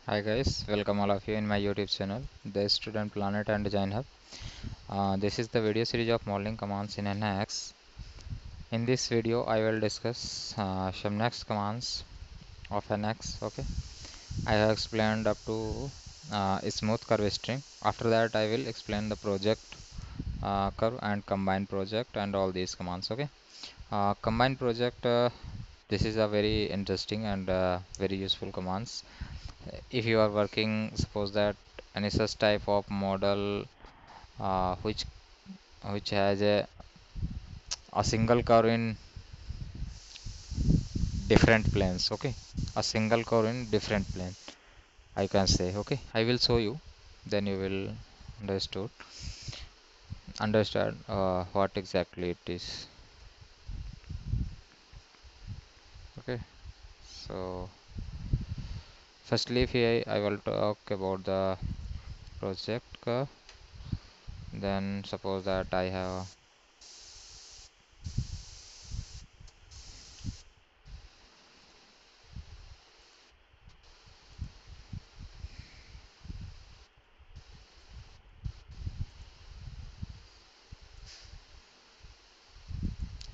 Hi guys, welcome all of you in my YouTube channel, the Student Planet and Design Hub. This is the video series of modeling commands in NX. In this video, I will discuss some next commands of NX. Okay, I have explained up to smooth curve string. After that, I will explain the project curve and combine project and all these commands. Okay, combine project. This is a very interesting and very useful commands. If you are working, suppose that any such type of model uh, which which has a single curve in different planes. Okay, a single curve in different plane, I can say. Okay, I will show you, then you will understand what exactly it is. Okay, so firstly, if I will talk about the project curve, then suppose that I have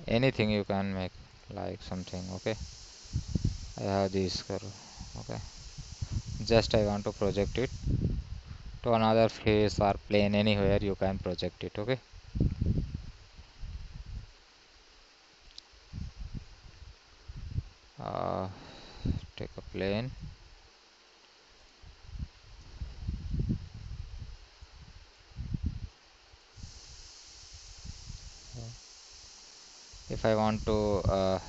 anything, you can make like something. Okay, I have this curve. Okay, just I want to project it to another face or plane, anywhere you can project it. Okay, uh, take a plane. If I want to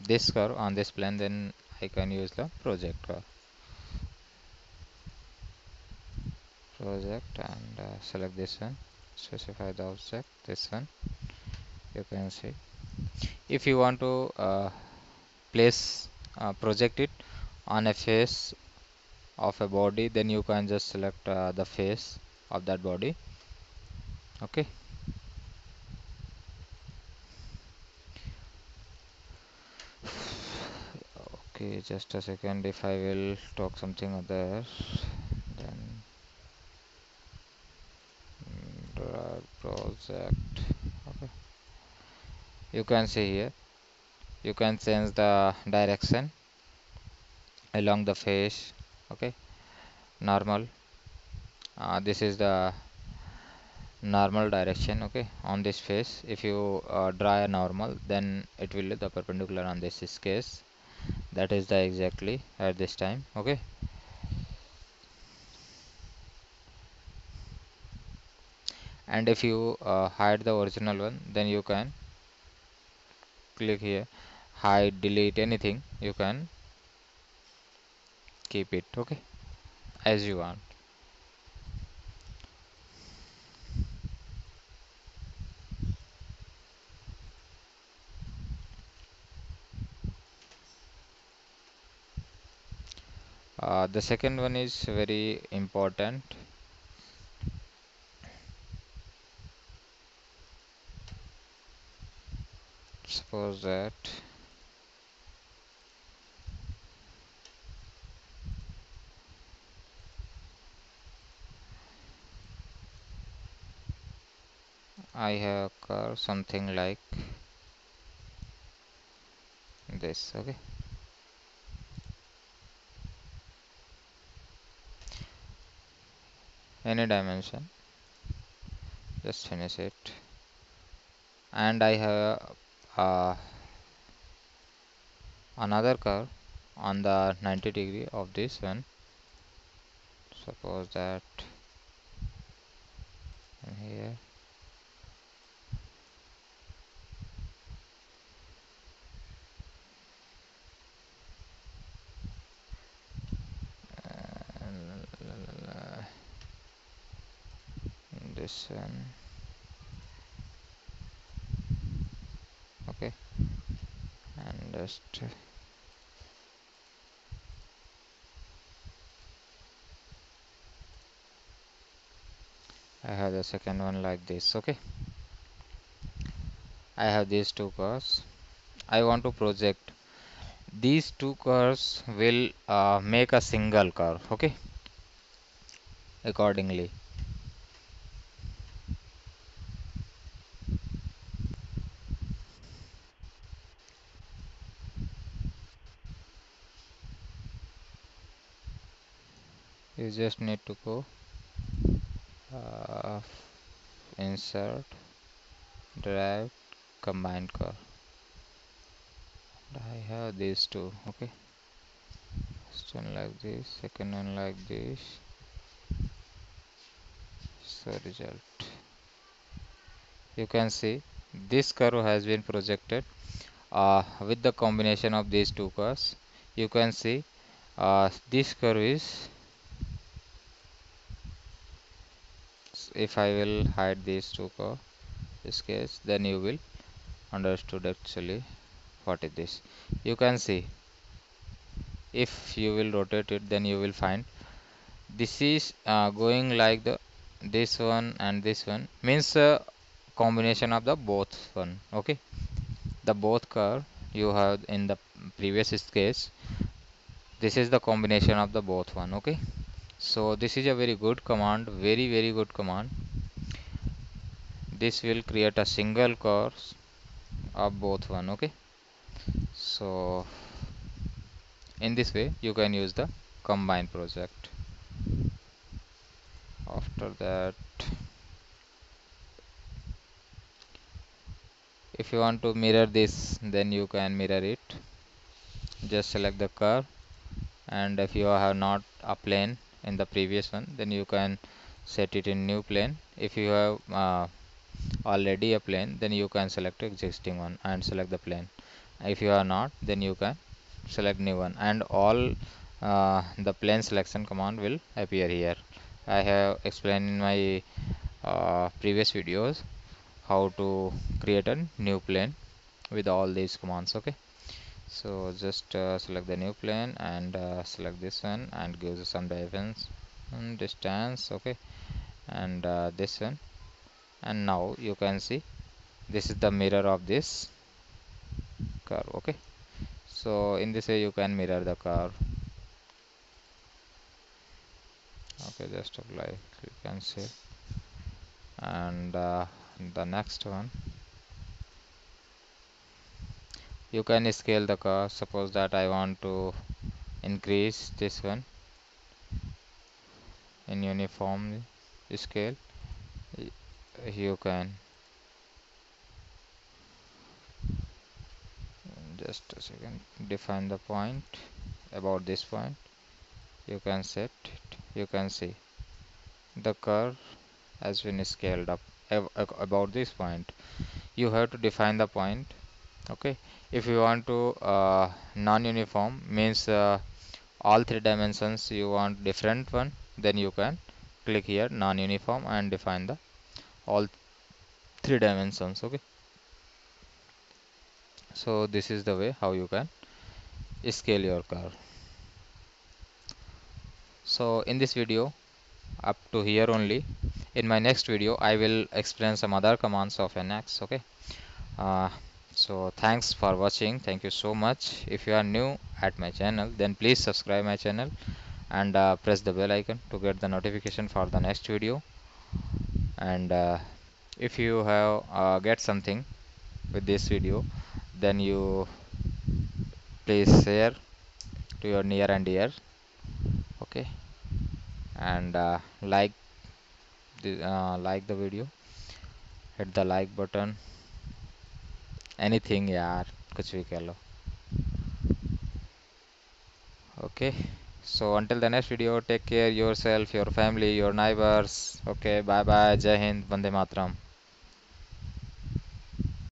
this curve on this plane, then I can use the project curve. Project and select this one, specify the object, this one. You can see, if you want to place project it on a face of a body, then you can just select the face of that body. Okay, okay, just a second. If I will talk something other, then drag project. Okay, you can see here, you can change the direction along the face. Okay, normal, this is the normal direction. Okay, on this face, if you draw a normal, then it will be the perpendicular on this case. That is the exactly at this time. Okay, and if you hide the original one, then you can click here, hide, delete, anything you can keep it. Okay, as you want. The second one is very important. Suppose that I have curve something like this. Okay, any dimension, just finish it. And I have uh, another curve on the 90 degree of this one. Suppose that here, this one. Okay, and just I have the second one like this. Okay, I have these two curves. I want to project these two curves will make a single curve. Okay, accordingly. You just need to go uh, insert, drive, combine car. I have these two. Okay, first one like this, second one like this. So result, you can see this curve has been projected with the combination of these two curves. You can see this curve is, if I will hide these two curve this case, then you will understood actually what is this. You can see if you will rotate it, then you will find this is going like the this one and this one, means combination of the both one. Okay, the both curve you have in the previous case, this is the combination of the both one. Okay, so this is a very good command, very good command. This will create a single course of both one. Okay, so in this way you can use the combine project. After that, if you want to mirror this, then you can mirror it. Just select the curve, and if you have not a plane in the previous one, then you can set it in new plane. If you have already a plane, then you can select existing one and select the plane. If you are not, then you can select new one, and all the plane selection command will appear here. I have explained in my previous videos how to create a new plane with all these commands. Okay, so just select the new plane and select this one and give some dimensions and distance. Okay, and this one, and now you can see this is the mirror of this curve. Okay, so in this way you can mirror the curve. Okay, just apply, you can see, and the next one, you can scale the curve. Suppose that I want to increase this one in uniform scale. You can just a second, define the point about this point. You can set it. You can see the curve has been scaled up about this point. You have to define the point. Okay, if you want to non-uniform, means all three dimensions you want different one, then you can click here non-uniform and define the all three dimensions. Okay, so this is the way how you can scale your curve. So in this video, up to here only. In my next video I will explain some other commands of NX. Okay, uh, so thanks for watching. Thank you so much. If you are new at my channel, then please subscribe my channel and press the bell icon to get the notification for the next video. And if you have get something with this video, then you please share to your near and dear. Okay, and like the video, hit the like button, anything यार, कुछ भी कह लो. Okay, so until the next video, take care yourself, your family, your neighbors. Okay, bye bye, Jai Hind, Vande Mataram.